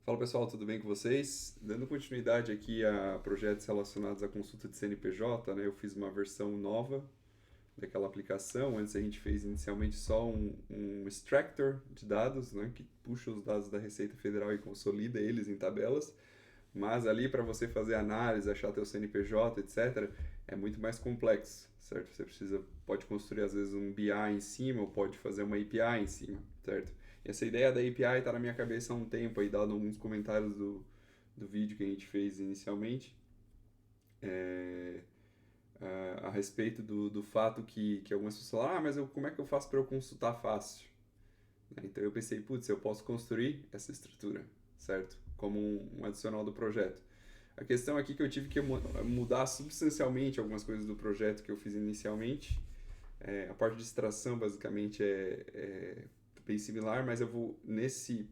Fala pessoal, tudo bem com vocês? Dando continuidade aqui a projetos relacionados à consulta de CNPJ, né? Eu fiz uma versão nova daquela aplicação. Antes a gente fez inicialmente só um extractor de dados, né? Que puxa os dados da Receita Federal e consolida eles em tabelas. Mas ali para você fazer análise, achar teu CNPJ, etc., é muito mais complexo, certo? Pode construir às vezes um BI em cima ou pode fazer uma API em cima, certo? E essa ideia da API está na minha cabeça há um tempo aí, dado alguns comentários do vídeo que a gente fez inicialmente, é, a respeito do fato que algumas pessoas falam, mas como é que eu faço para eu consultar fácil? Né? Então eu pensei, putz, eu posso construir essa estrutura, certo? Como um adicional do projeto. A questão aqui é que eu tive que mudar substancialmente algumas coisas do projeto que eu fiz inicialmente. A parte de extração basicamente é bem similar, mas eu vou, nesse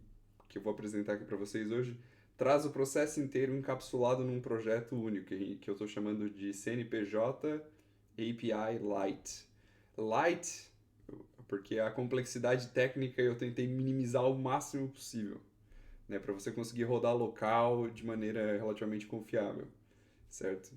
que eu vou apresentar aqui para vocês hoje, traz o processo inteiro encapsulado num projeto único, que eu estou chamando de CNPJ API Lite. Lite, porque a complexidade técnica eu tentei minimizar o máximo possível, né, para você conseguir rodar local de maneira relativamente confiável, certo?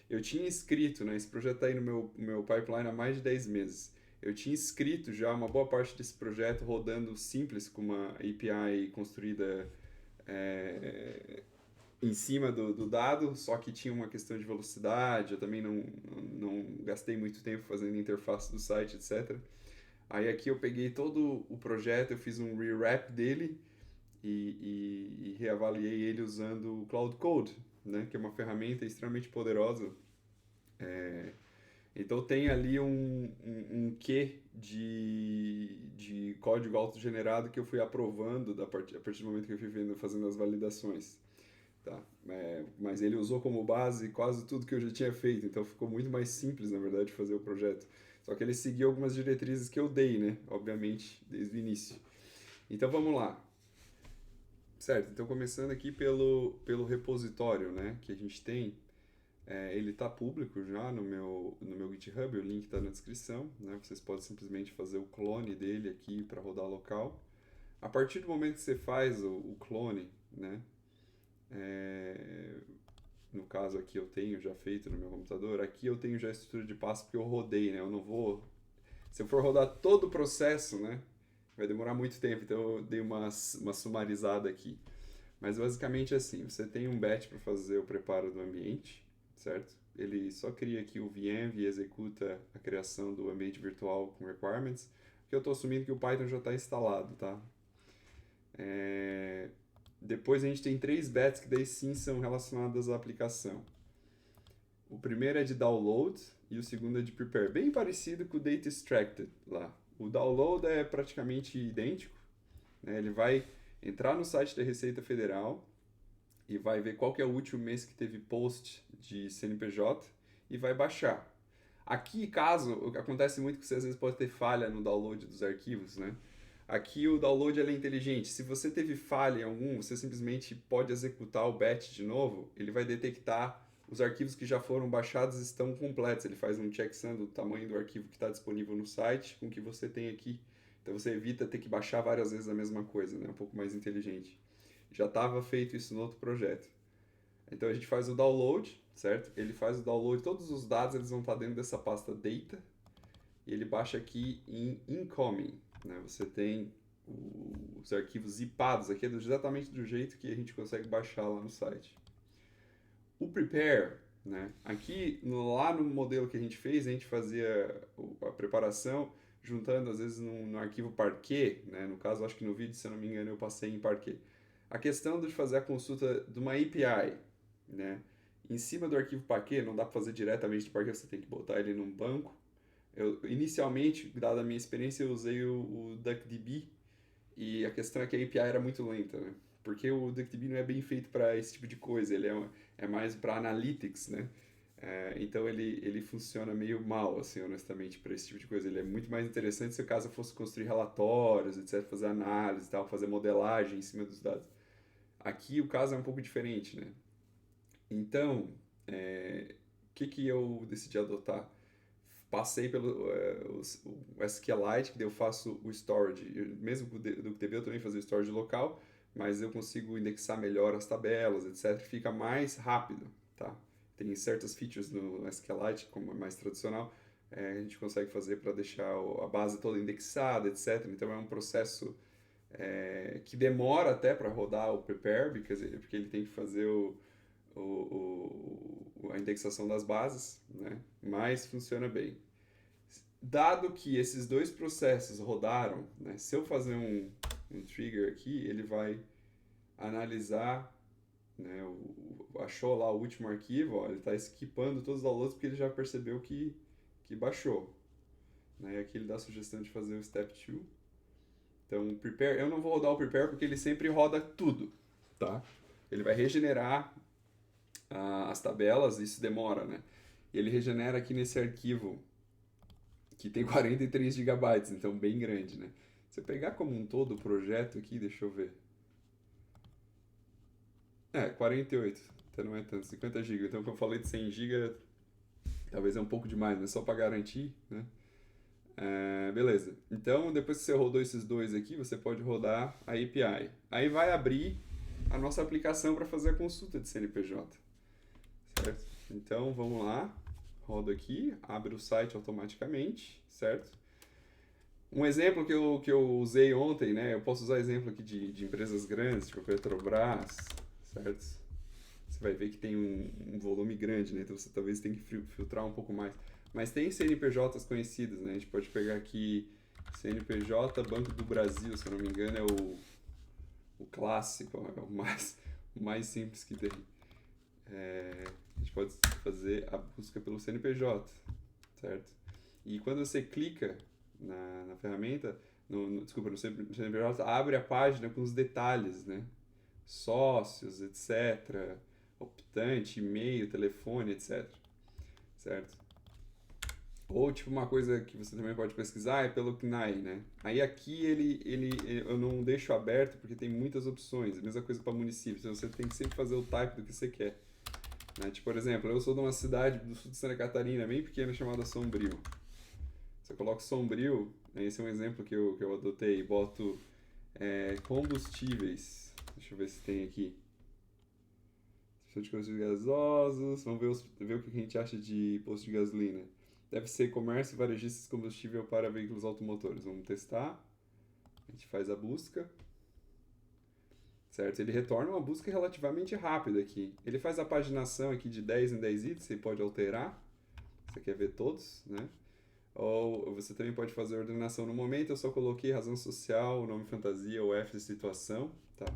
Eu tinha escrito, né, esse projeto está aí no meu pipeline há mais de 10 meses. Eu tinha escrito já uma boa parte desse projeto rodando simples com uma API construída em cima do dado, só que tinha uma questão de velocidade, eu também não gastei muito tempo fazendo interface do site, etc. Aí aqui eu peguei todo o projeto, eu fiz um rewrap dele e reavaliei ele usando o Cloud Code, né, que é uma ferramenta extremamente poderosa. Então tem ali um quê de código autogenerado que eu fui aprovando a partir do momento que eu fui fazendo as validações. Tá? Mas ele usou como base quase tudo que eu já tinha feito, então ficou muito mais simples, na verdade, fazer o projeto. Só que ele seguiu algumas diretrizes que eu dei, né? Obviamente, desde o início. Então vamos lá. Certo, então começando aqui pelo repositório, né, que a gente tem, ele está público já no meu GitHub, o link está na descrição, né, vocês podem simplesmente fazer o clone dele aqui para rodar local. A partir do momento que você faz o clone, né, é, no caso aqui eu tenho já feito no meu computador, aqui eu tenho já a estrutura de passo porque eu rodei, né, eu não vou, se eu for rodar todo o processo, né, vai demorar muito tempo, então eu dei uma sumarizada aqui. Mas basicamente é assim, você tem um batch para fazer o preparo do ambiente, certo? Ele só cria aqui o VM e executa a criação do ambiente virtual com requirements, que eu estou assumindo que o Python já está instalado, tá? É... Depois a gente tem três batches que daí sim são relacionadas à aplicação. O primeiro é de download e o segundo é de prepare, bem parecido com o data extracted lá. O download é praticamente idêntico, né? Ele vai entrar no site da Receita Federal, e vai ver qual que é o último mês que teve post de CNPJ e vai baixar. Aqui, caso, acontece muito que você às vezes pode ter falha no download dos arquivos, né? Aqui o download é inteligente. Se você teve falha em algum, você simplesmente pode executar o batch de novo, ele vai detectar os arquivos que já foram baixados estão completos. Ele faz um checksum do tamanho do arquivo que está disponível no site com o que você tem aqui. Então você evita ter que baixar várias vezes a mesma coisa, né? Um pouco mais inteligente. Já estava feito isso no outro projeto. Então a gente faz o download, certo? Ele faz o download, todos os dados eles vão estar dentro dessa pasta data e ele baixa aqui em incoming, né? Você tem os arquivos zipados aqui, é exatamente do jeito que a gente consegue baixar lá no site. O prepare, né? Aqui lá no modelo que a gente fez, a gente fazia a preparação juntando às vezes no arquivo Parquet, né? No caso, acho que no vídeo, se eu não me engano, eu passei em Parquet. A questão de fazer a consulta de uma API, né? Em cima do arquivo Parquet, não dá para fazer diretamente do Parquet, você tem que botar ele num banco. Inicialmente, dada a minha experiência, eu usei o DuckDB e a questão é que a API era muito lenta, né? Porque o DuckDB não é bem feito para esse tipo de coisa, ele é mais para analytics, né? Então ele funciona meio mal, assim, honestamente, para esse tipo de coisa. Ele é muito mais interessante se o caso fosse construir relatórios, etc., fazer análise e tal, fazer modelagem em cima dos dados. Aqui o caso é um pouco diferente, né? Então, o que eu decidi adotar? Passei pelo o SQLite, que daí eu faço o storage, mesmo com o DB eu também fazia o storage local, mas eu consigo indexar melhor as tabelas, etc. Fica mais rápido, tá? Tem certas features no SQLite, como é mais tradicional, a gente consegue fazer para deixar a base toda indexada, etc. Então é um processo que demora até para rodar o prepare, porque ele tem que fazer a indexação das bases, né? Mas funciona bem. Dado que esses dois processos rodaram, né? Se eu fazer um trigger aqui, ele vai analisar, né? Achou lá o último arquivo, ó, ele está skipando todos os downloads porque ele já percebeu que baixou. Né? E aqui ele dá a sugestão de fazer o step 2. Então, o prepare, eu não vou rodar o prepare porque ele sempre roda tudo, tá? Ele vai regenerar as tabelas, isso demora, né? E ele regenera aqui nesse arquivo que tem 43 GB, então bem grande, né? Se eu pegar como um todo o projeto aqui, deixa eu ver. 48, então não é tanto, 50 GB. Então, como eu falei de 100 GB, talvez é um pouco demais, mas só para garantir, né? Beleza. Então, depois que você rodou esses dois aqui, você pode rodar a API. Aí vai abrir a nossa aplicação para fazer a consulta de CNPJ. Certo? Então, vamos lá. Rodo aqui, abre o site automaticamente, certo? Um exemplo que eu usei ontem, né? Eu posso usar exemplo aqui de empresas grandes, tipo Petrobras, certo? Você vai ver que tem um volume grande, né? Então você talvez tenha que filtrar um pouco mais. Mas tem CNPJs conhecidos, né? A gente pode pegar aqui CNPJ Banco do Brasil, se eu não me engano, é o clássico, é o mais simples que tem. A gente pode fazer a busca pelo CNPJ, certo? E quando você clica na ferramenta, desculpa, no CNPJ, abre a página com os detalhes, né? Sócios, etc., optante, e-mail, telefone, etc. Certo? Ou, tipo, uma coisa que você também pode pesquisar é pelo CNAE, né? Aí aqui eu não deixo aberto porque tem muitas opções. Mesma coisa para municípios. Então você tem que sempre fazer o type do que você quer. Né? Tipo, por exemplo, eu sou de uma cidade do sul de Santa Catarina, bem pequena, chamada Sombrio. Você coloca Sombrio, né? Esse é um exemplo que eu adotei. Boto combustíveis. Deixa eu ver se tem aqui. De combustíveis gasosos. Vamos ver o que a gente acha de posto de gasolina. Deve ser comércio varejista de combustível para veículos automotores. Vamos testar. A gente faz a busca. Certo? Ele retorna uma busca relativamente rápida aqui. Ele faz a paginação aqui de 10 em 10 itens, você pode alterar. Você quer ver todos, né? Ou você também pode fazer a ordenação no momento. Eu só coloquei razão social, nome fantasia ou F de situação, tá?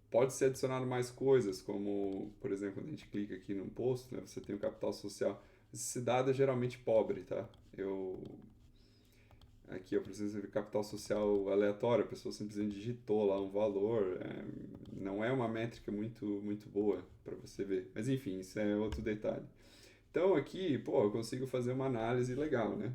Pode ser adicionado mais coisas, como, por exemplo, quando a gente clica aqui num posto, né? Você tem o capital social. Esse dado é geralmente pobre, tá? Aqui eu preciso de capital social aleatório, a pessoa simplesmente digitou lá um valor, não é uma métrica muito boa para você ver. Mas enfim, isso é outro detalhe. Então aqui, pô, eu consigo fazer uma análise legal, né?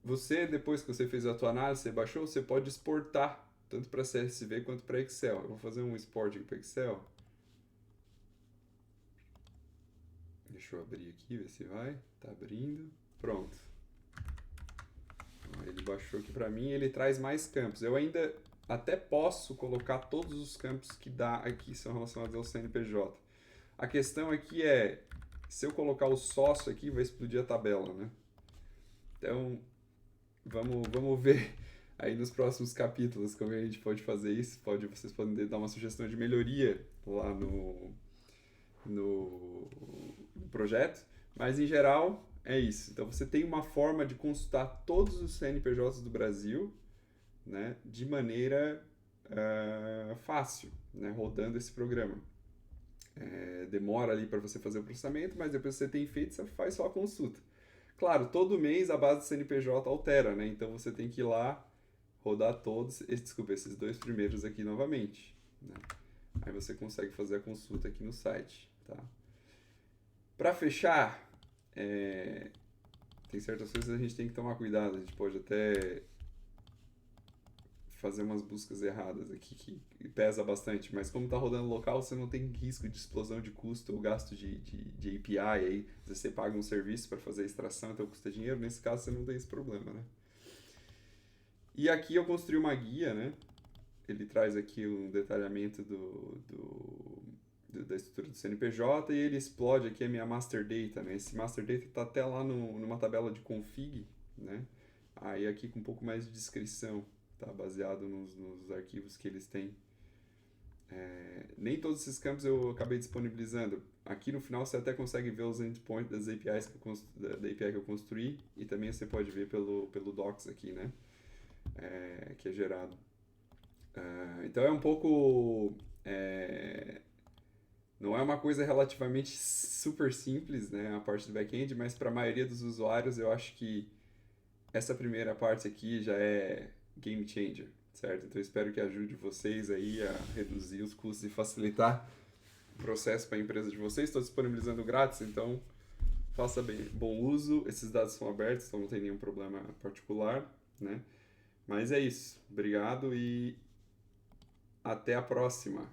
Você, depois que você fez a tua análise, você baixou, você pode exportar, tanto para CSV quanto para Excel. Eu vou fazer um export aqui para Excel. Deixa eu abrir aqui, ver se vai. Tá abrindo. Pronto. Ele baixou aqui para mim, ele traz mais campos. Eu ainda até posso colocar todos os campos que dá aqui são relacionados ao CNPJ. A questão aqui é, se eu colocar o sócio aqui, vai explodir a tabela, né? Então, vamos ver aí nos próximos capítulos como a gente pode fazer isso. Vocês podem dar uma sugestão de melhoria lá no projeto, mas em geral é isso. Então você tem uma forma de consultar todos os CNPJs do Brasil, né, de maneira fácil, né, rodando esse programa. Demora ali para você fazer o processamento, mas depois que você tem feito, você faz só a consulta. Claro, todo mês a base do CNPJ altera, né? Então você tem que ir lá rodar esses dois primeiros aqui novamente, né? Aí você consegue fazer a consulta aqui no site, tá? Para fechar, tem certas coisas que a gente tem que tomar cuidado. A gente pode até fazer umas buscas erradas aqui que pesa bastante, mas como está rodando local, você não tem risco de explosão de custo ou gasto de API. Aí você paga um serviço para fazer a extração, então custa dinheiro. Nesse caso, você não tem esse problema, né? E aqui eu construí uma guia, né? ele traz aqui um detalhamento da estrutura do CNPJ e ele explode aqui a minha master data, né? Esse master data está até lá numa tabela de config, né? Aí aqui com um pouco mais de descrição, tá? Baseado nos arquivos que eles têm. Nem todos esses campos eu acabei disponibilizando. Aqui no final você até consegue ver os endpoints das APIs da API que eu construí e também você pode ver pelo docs aqui, né? Que é gerado. Então é um pouco... não é uma coisa relativamente super simples, né? A parte do back-end, mas para a maioria dos usuários eu acho que essa primeira parte aqui já é game changer, certo? Então eu espero que ajude vocês aí a reduzir os custos e facilitar o processo para a empresa de vocês. Estou disponibilizando grátis, então faça bom uso. Esses dados são abertos, então não tem nenhum problema particular, né? Mas é isso. Obrigado e até a próxima.